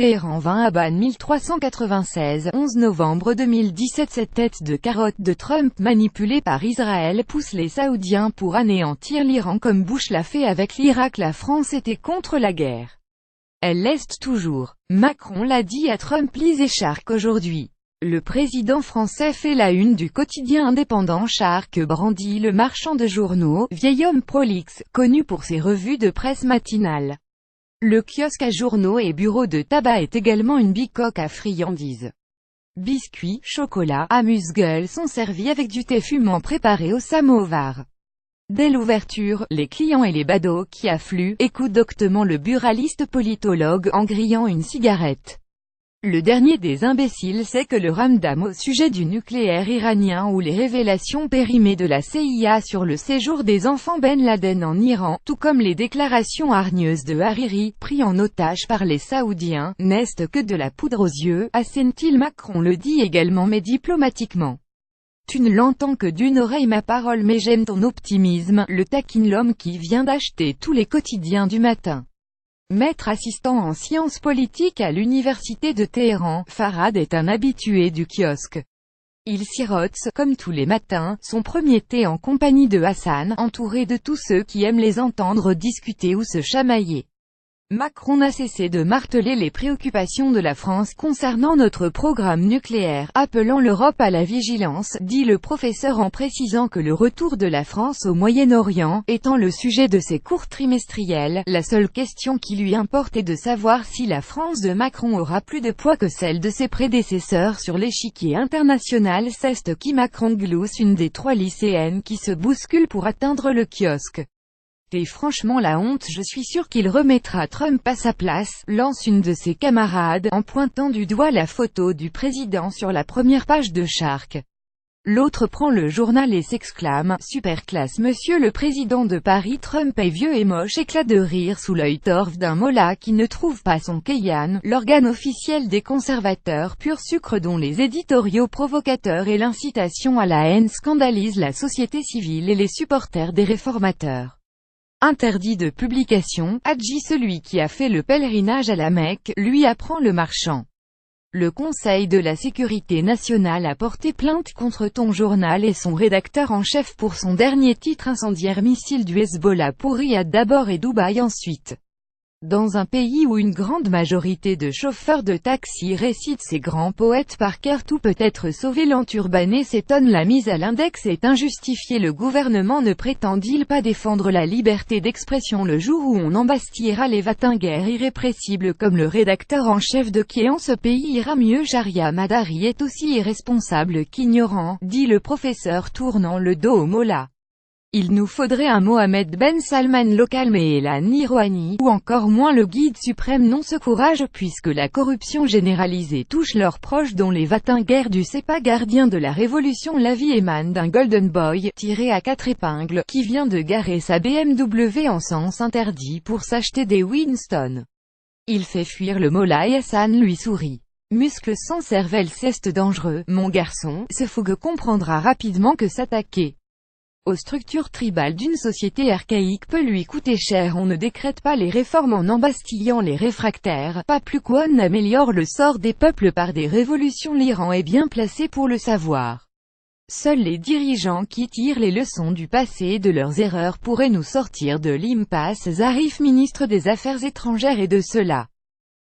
Téhéran 20 Aban 1396, 11 novembre 2017. Cette tête de carotte de Trump manipulée par Israël pousse les Saoudiens pour anéantir l'Iran comme Bush l'a fait avec l'Irak. La France était contre la guerre. Elle l'est toujours. Macron l'a dit à Trump. Lisez Shark aujourd'hui. Le président français fait la une du quotidien indépendant Shark. Brandit le marchand de journaux, vieil homme prolixe, connu pour ses revues de presse matinales. Le kiosque à journaux et bureaux de tabac est également une bicoque à friandises. Biscuits, chocolat, amuse-gueule sont servis avec du thé fumant préparé au samovar. Dès l'ouverture, les clients et les badauds qui affluent écoutent doctement le buraliste politologue en grillant une cigarette. Le dernier des imbéciles sait que le ramdam au sujet du nucléaire iranien ou les révélations périmées de la CIA sur le séjour des enfants Ben Laden en Iran, tout comme les déclarations hargneuses de Hariri, pris en otage par les Saoudiens, n'est que de la poudre aux yeux, assène-t-il. Macron le dit également mais diplomatiquement. Tu ne l'entends que d'une oreille ma parole mais j'aime ton optimisme, le taquine l'homme qui vient d'acheter tous les quotidiens du matin. Maître assistant en sciences politiques à l'université de Téhéran, Farhad est un habitué du kiosque. Il sirote, comme tous les matins, son premier thé en compagnie de Hassan, entouré de tous ceux qui aiment les entendre discuter ou se chamailler. Macron n'a cessé de marteler les préoccupations de la France concernant notre programme nucléaire, appelant l'Europe à la vigilance, dit le professeur en précisant que le retour de la France au Moyen-Orient, étant le sujet de ses cours trimestriels, la seule question qui lui importe est de savoir si la France de Macron aura plus de poids que celle de ses prédécesseurs sur l'échiquier international. C'est qui Macron glousse une des 3 lycéennes qui se bousculent pour atteindre le kiosque. Et franchement la honte, je suis sûr qu'il remettra Trump à sa place, lance une de ses camarades, en pointant du doigt la photo du président sur la première page de Shark. L'autre prend le journal et s'exclame « Super classe monsieur le président de Paris. Trump est vieux et moche », éclat de rire sous l'œil torve d'un mollah qui ne trouve pas son Keyhan, l'organe officiel des conservateurs pur sucre dont les éditoriaux provocateurs et l'incitation à la haine scandalisent la société civile et les supporters des réformateurs. Interdit de publication, Hadji celui qui a fait le pèlerinage à la Mecque, lui apprend le marchand. Le Conseil de la sécurité nationale a porté plainte contre ton journal et son rédacteur en chef pour son dernier titre incendiaire missile du Hezbollah pour Riyad d'abord et Dubaï ensuite. Dans un pays où une grande majorité de chauffeurs de taxi récitent ces grands poètes par cœur, tout peut être sauvé. L'enturbané s'étonne. La mise à l'index est injustifiée. Le gouvernement ne prétend-il pas défendre la liberté d'expression le jour où on embastillera les vatinguers irrépressibles comme le rédacteur en chef de Qui en ce pays ira mieux? Jaria Madari est aussi irresponsable qu'ignorant, dit le professeur tournant le dos au mollah. Il nous faudrait un Mohamed Ben Salman local mais Elan Rouhani, ou encore moins le guide suprême. Non ce courage puisque la corruption généralisée touche leurs proches dont les vatinguers du CEPA gardien de la révolution. La vie émane d'un golden boy, tiré à 4 épingles, qui vient de garer sa BMW en sens interdit pour s'acheter des Winston. Il fait fuir le mollah et Hassan lui sourit. Muscle sans cervelle c'est dangereux, mon garçon, ce fougue comprendra rapidement que s'attaquer aux structures tribales d'une société archaïque peut lui coûter cher. On ne décrète pas les réformes en embastillant les réfractaires, pas plus qu'on n'améliore le sort des peuples par des révolutions. L'Iran est bien placé pour le savoir. Seuls les dirigeants qui tirent les leçons du passé et de leurs erreurs pourraient nous sortir de l'impasse. Zarif, ministre des Affaires étrangères, et de cela.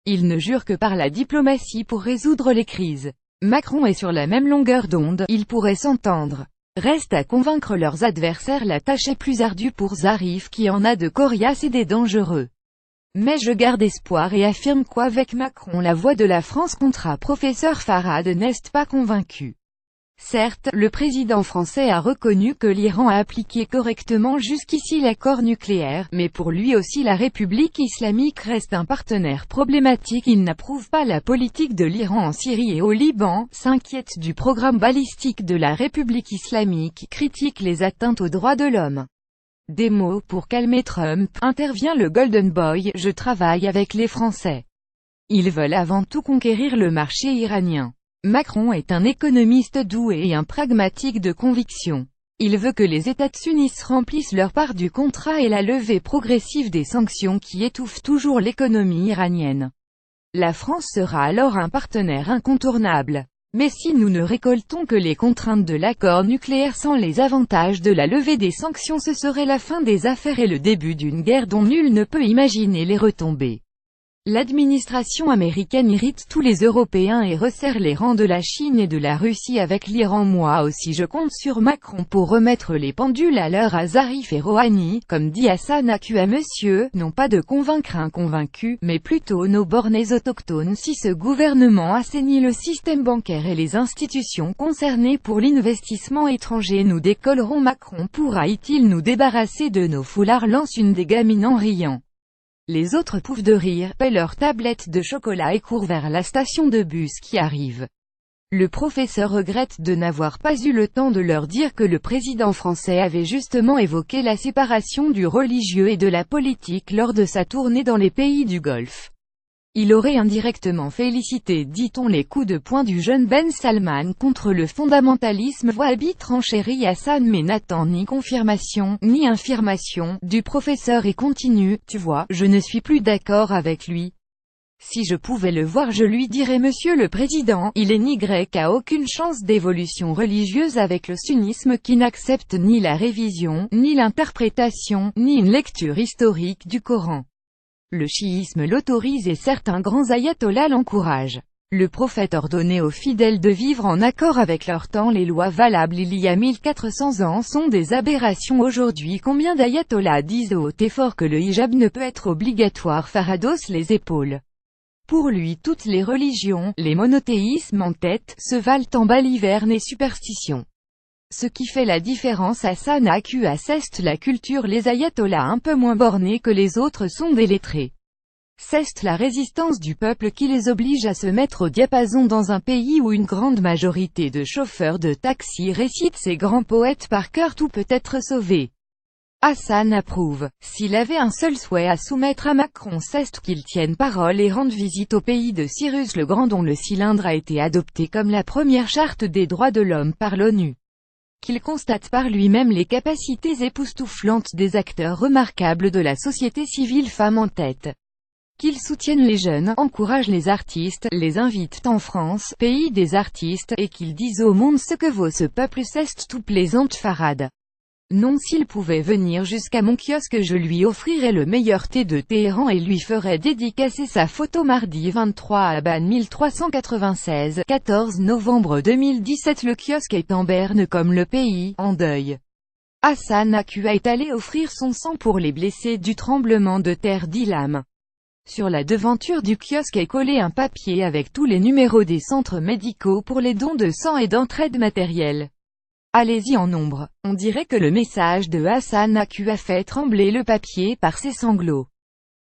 Il ne jure que par la diplomatie pour résoudre les crises. Macron est sur la même longueur d'onde, ils pourraient s'entendre. Reste à convaincre leurs adversaires. La tâche est plus ardue pour Zarif qui en a de coriaces et des dangereux. Mais je garde espoir et affirme qu'avec Macron la voix de la France comptera. Professeur Farhad n'est pas convaincu. Certes, le président français a reconnu que l'Iran a appliqué correctement jusqu'ici l'accord nucléaire, mais pour lui aussi la République islamique reste un partenaire problématique. Il n'approuve pas la politique de l'Iran en Syrie et au Liban, s'inquiète du programme balistique de la République islamique, critique les atteintes aux droits de l'homme. Des mots pour calmer Trump, intervient le Golden Boy, je travaille avec les Français. Ils veulent avant tout conquérir le marché iranien. Macron est un économiste doué et un pragmatique de conviction. Il veut que les États-Unis remplissent leur part du contrat et la levée progressive des sanctions qui étouffent toujours l'économie iranienne. La France sera alors un partenaire incontournable. Mais si nous ne récoltons que les contraintes de l'accord nucléaire sans les avantages de la levée des sanctions, ce serait la fin des affaires et le début d'une guerre dont nul ne peut imaginer les retombées. L'administration américaine irrite tous les Européens et resserre les rangs de la Chine et de la Russie avec l'Iran. Moi aussi je compte sur Macron pour remettre les pendules à l'heure à Zarif et Rouhani, comme dit Hassan Aqua. Monsieur, non pas de convaincre un convaincu, mais plutôt nos bornés autochtones. Si ce gouvernement assainit le système bancaire et les institutions concernées pour l'investissement étranger, nous décollerons. Macron pourra-t-il nous débarrasser de nos foulards, lance une des gamines en riant. Les autres pouffent de rire, paient leur tablette de chocolat et courent vers la station de bus qui arrive. Le professeur regrette de n'avoir pas eu le temps de leur dire que le président français avait justement évoqué la séparation du religieux et de la politique lors de sa tournée dans les pays du Golfe. Il aurait indirectement félicité, dit-on, les coups de poing du jeune Ben Salman contre le fondamentalisme wahhabite, renchérit Hassan, mais n'attend ni confirmation, ni infirmation, du professeur et continue, tu vois, je ne suis plus d'accord avec lui. Si je pouvais le voir je lui dirais: Monsieur le Président, il est ni grec, a aucune chance d'évolution religieuse avec le sunnisme qui n'accepte ni la révision, ni l'interprétation, ni une lecture historique du Coran. Le chiisme l'autorise et certains grands ayatollahs l'encouragent. Le prophète ordonnait aux fidèles de vivre en accord avec leur temps. Les lois valables il y a 1400 ans sont des aberrations aujourd'hui. Combien d'ayatollahs disent haut et fort que le hijab ne peut être obligatoire? Farados les épaules. Pour lui toutes les religions, les monothéismes en tête, se valent en balivernes et superstitions. Ce qui fait la différence, Hassan Aqua, c'est la culture. Les ayatollahs un peu moins bornés que les autres sont des lettrés. C'est la résistance du peuple qui les oblige à se mettre au diapason dans un pays où une grande majorité de chauffeurs de taxi récitent ces grands poètes par cœur. Tout peut être sauvé. Hassan approuve. S'il avait un seul souhait à soumettre à Macron, c'est qu'il tienne parole et rende visite au pays de Cyrus le Grand, dont le cylindre a été adopté comme la première charte des droits de l'homme par l'ONU. Qu'il constate par lui-même les capacités époustouflantes des acteurs remarquables de la société civile, femmes en tête. Qu'il soutienne les jeunes, encourage les artistes, les invite en France, pays des artistes, et qu'il dise au monde ce que vaut ce peuple. C'est tout plaisante Farad. Non, s'il pouvait venir jusqu'à mon kiosque, je lui offrirais le meilleur thé de Téhéran et lui ferais dédicacer sa photo. Mardi 23 Aban 1396, 14 novembre 2017. Le kiosque est en berne comme le pays, en deuil. Hassan Aqua est allé offrir son sang pour les blessés du tremblement de terre d'Ilam. Sur la devanture du kiosque est collé un papier avec tous les numéros des centres médicaux pour les dons de sang et d'entraide matérielle. Allez-y en nombre. On dirait que le message de Hassan Aqua fait trembler le papier par ses sanglots.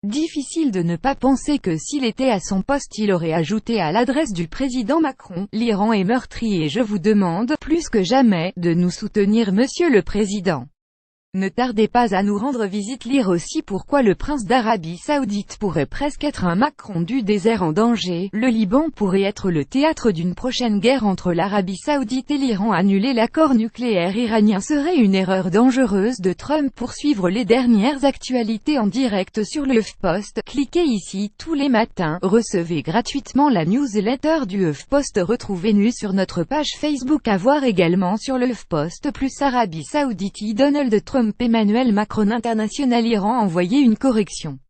Difficile de ne pas penser que s'il était à son poste il aurait ajouté à l'adresse du président Macron: l'Iran est meurtri et je vous demande, plus que jamais, de nous soutenir, Monsieur le Président. Ne tardez pas à nous rendre visite. Lire aussi pourquoi le prince d'Arabie Saoudite pourrait presque être un Macron du désert en danger. Le Liban pourrait être le théâtre d'une prochaine guerre entre l'Arabie Saoudite et l'Iran. Annuler l'accord nucléaire iranien serait une erreur dangereuse de Trump. Pour suivre les dernières actualités en direct sur le HuffPost, cliquez ici. Tous les matins, recevez gratuitement la newsletter du HuffPost. Retrouvez-nous sur notre page Facebook. À voir également sur le HuffPost. Plus Arabie Saoudite, Donald Trump, Emmanuel Macron, international Iran, envoyé une correction.